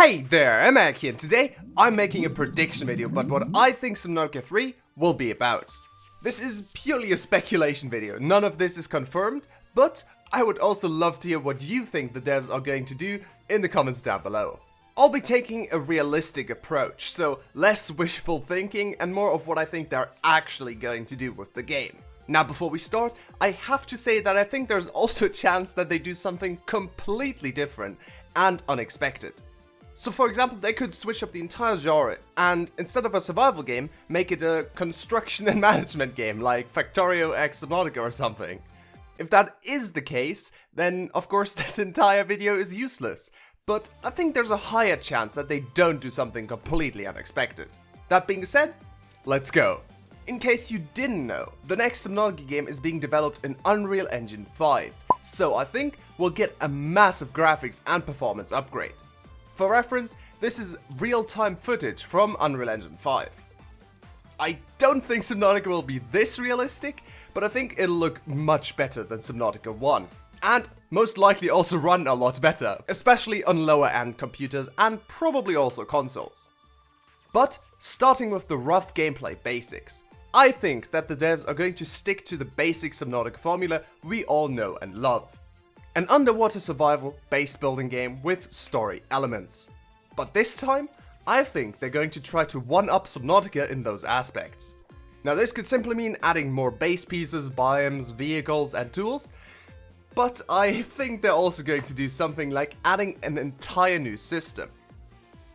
Hey there, I'm Aki, and today I'm making a prediction video about what I think Subnautica 3 will be about. This is purely a speculation video, none of this is confirmed, but I would also love to hear what you think the devs are going to do in the comments down below. I'll be taking a realistic approach, so less wishful thinking and more of what I think they're actually going to do with the game. Now before we start, I have to say that I think there's also a chance that they do something completely different and unexpected. So for example, they could switch up the entire genre and instead of a survival game, make it a construction and management game like Factorio x Subnautica or something. If that is the case, then of course this entire video is useless. But I think there's a higher chance that they don't do something completely unexpected. That being said, let's go. In case you didn't know, the next Subnautica game is being developed in Unreal Engine 5. So I think we'll get a massive graphics and performance upgrade. For reference, this is real-time footage from Unreal Engine 5. I don't think Subnautica will be this realistic, but I think it'll look much better than Subnautica 1. And most likely also run a lot better, especially on lower end computers and probably also consoles. But starting with the rough gameplay basics, I think that the devs are going to stick to the basic Subnautica formula we all know and love. An underwater survival base building game with story elements. But this time, I think they're going to try to one-up Subnautica in those aspects. Now this could simply mean adding more base pieces, biomes, vehicles and tools, but I think they're also going to do something like adding an entire new system.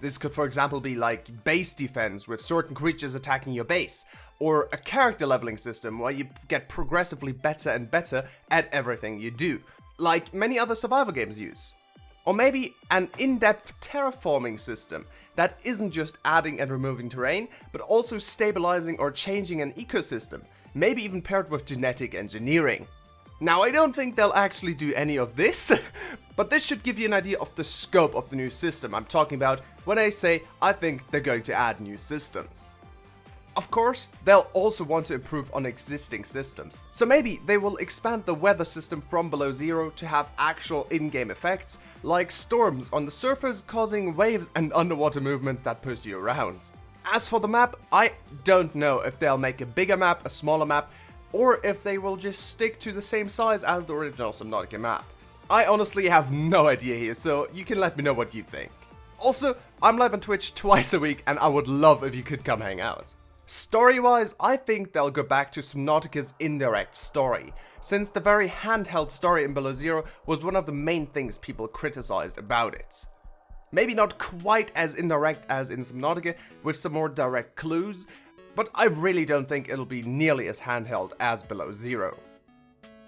This could for example be like base defense with certain creatures attacking your base, or a character leveling system where you get progressively better and better at everything you do, like many other survival games use. Or maybe an in-depth terraforming system that isn't just adding and removing terrain, but also stabilizing or changing an ecosystem, maybe even paired with genetic engineering. Now I don't think they'll actually do any of this, but this should give you an idea of the scope of the new system I'm talking about when I say I think they're going to add new systems. Of course, they'll also want to improve on existing systems, so maybe they will expand the weather system from below zero to have actual in-game effects, like storms on the surface causing waves and underwater movements that push you around. As for the map, I don't know if they'll make a bigger map, a smaller map, or if they will just stick to the same size as the original Subnautica map. I honestly have no idea here, so you can let me know what you think. Also, I'm live on Twitch twice a week and I would love if you could come hang out. Story-wise, I think they'll go back to Subnautica's indirect story, since the very handheld story in Below Zero was one of the main things people criticized about it. Maybe not quite as indirect as in Subnautica, with some more direct clues, but I really don't think it'll be nearly as handheld as Below Zero.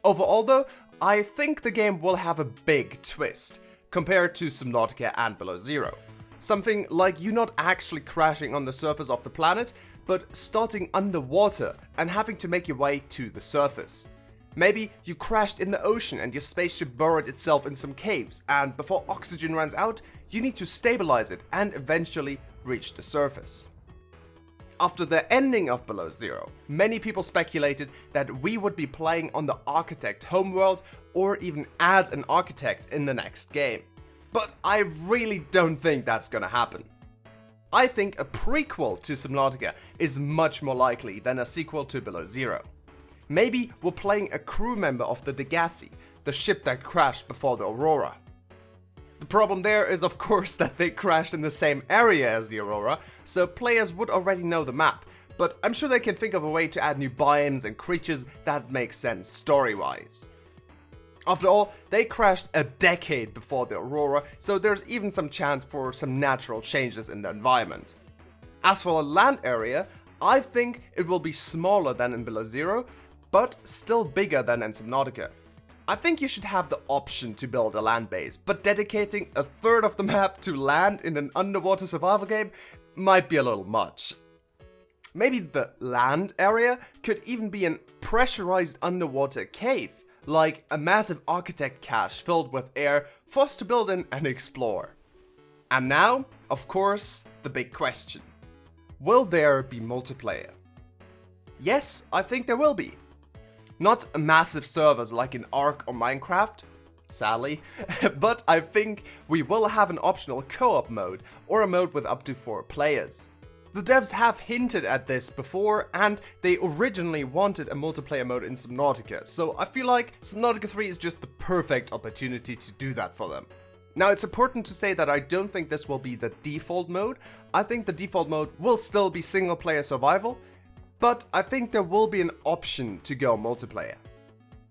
Overall though, I think the game will have a big twist, compared to Subnautica and Below Zero. Something like you not actually crashing on the surface of the planet, but starting underwater and having to make your way to the surface. Maybe you crashed in the ocean and your spaceship burrowed itself in some caves, and before oxygen runs out, you need to stabilize it and eventually reach the surface. After the ending of Below Zero, many people speculated that we would be playing on the Architect homeworld or even as an architect in the next game. But I really don't think that's gonna happen. I think a prequel to Subnautica is much more likely than a sequel to Below Zero. Maybe we're playing a crew member of the Degasse, the ship that crashed before the Aurora. The problem there is of course that they crashed in the same area as the Aurora, so players would already know the map, but I'm sure they can think of a way to add new biomes and creatures that make sense story-wise. After all, they crashed a decade before the Aurora, so there's even some chance for some natural changes in the environment. As for the land area, I think it will be smaller than in Below Zero, but still bigger than in Subnautica. I think you should have the option to build a land base, but dedicating a third of the map to land in an underwater survival game might be a little much. Maybe the land area could even be a pressurized underwater cave, like a massive architect cache filled with air for us to build in and explore. And now, of course, the big question. Will there be multiplayer? Yes, I think there will be. Not massive servers like in Ark or Minecraft. sadly. But I think we will have an optional co-op mode, or a mode with up to 4 players. The devs have hinted at this before, and they originally wanted a multiplayer mode in Subnautica, so I feel like Subnautica 3 is just the perfect opportunity to do that for them. Now, it's important to say that I don't think this will be the default mode. I think the default mode will still be single player survival, but I think there will be an option to go multiplayer.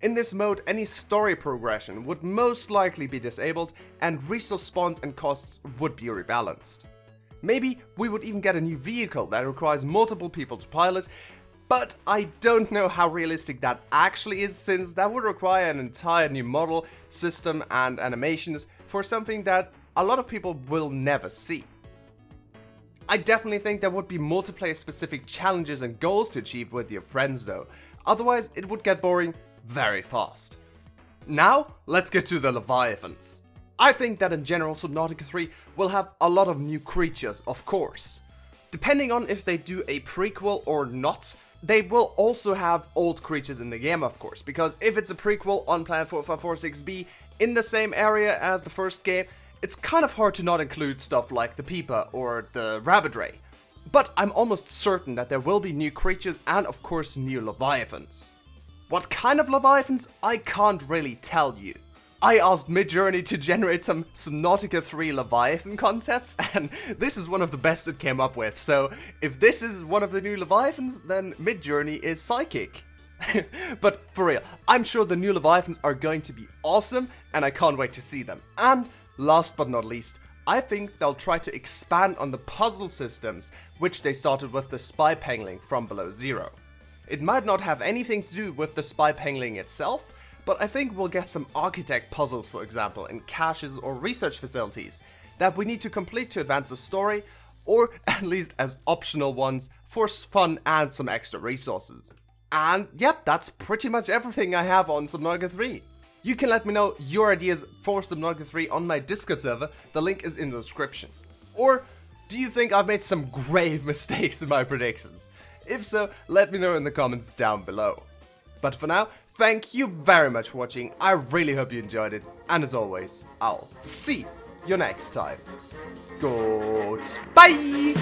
In this mode, any story progression would most likely be disabled, and resource spawns and costs would be rebalanced. Maybe we would even get a new vehicle that requires multiple people to pilot, but I don't know how realistic that actually is, since that would require an entire new model, system and animations for something that a lot of people will never see. I definitely think there would be multiplayer specific challenges and goals to achieve with your friends though, otherwise it would get boring very fast. Now, let's get to the Leviathans. I think that in general Subnautica 3 will have a lot of new creatures, of course. Depending on if they do a prequel or not, they will also have old creatures in the game, of course, because if it's a prequel on Planet 4546b in the same area as the first game, it's kind of hard to not include stuff like the Peepa or the Rabbit Ray. But I'm almost certain that there will be new creatures and of course new Leviathans. What kind of Leviathans? I can't really tell you. I asked Midjourney to generate some Subnautica 3 Leviathan concepts, and this is one of the best it came up with, so if this is one of the new Leviathans, then Midjourney is psychic. But for real, I'm sure the new Leviathans are going to be awesome, and I can't wait to see them. And last but not least, I think they'll try to expand on the puzzle systems, which they started with the spy pangling from Below Zero. It might not have anything to do with the spy pangling itself, but I think we'll get some architect puzzles, for example, in caches or research facilities that we need to complete to advance the story, or at least as optional ones for fun and some extra resources. And yep, that's pretty much everything I have on Subnautica 3. You can let me know your ideas for Subnautica 3 on my Discord server, the link is in the description. Or do you think I've made some grave mistakes in my predictions? If so, let me know in the comments down below. But for now, thank you very much for watching, I really hope you enjoyed it, and as always, I'll see you next time. Goodbye!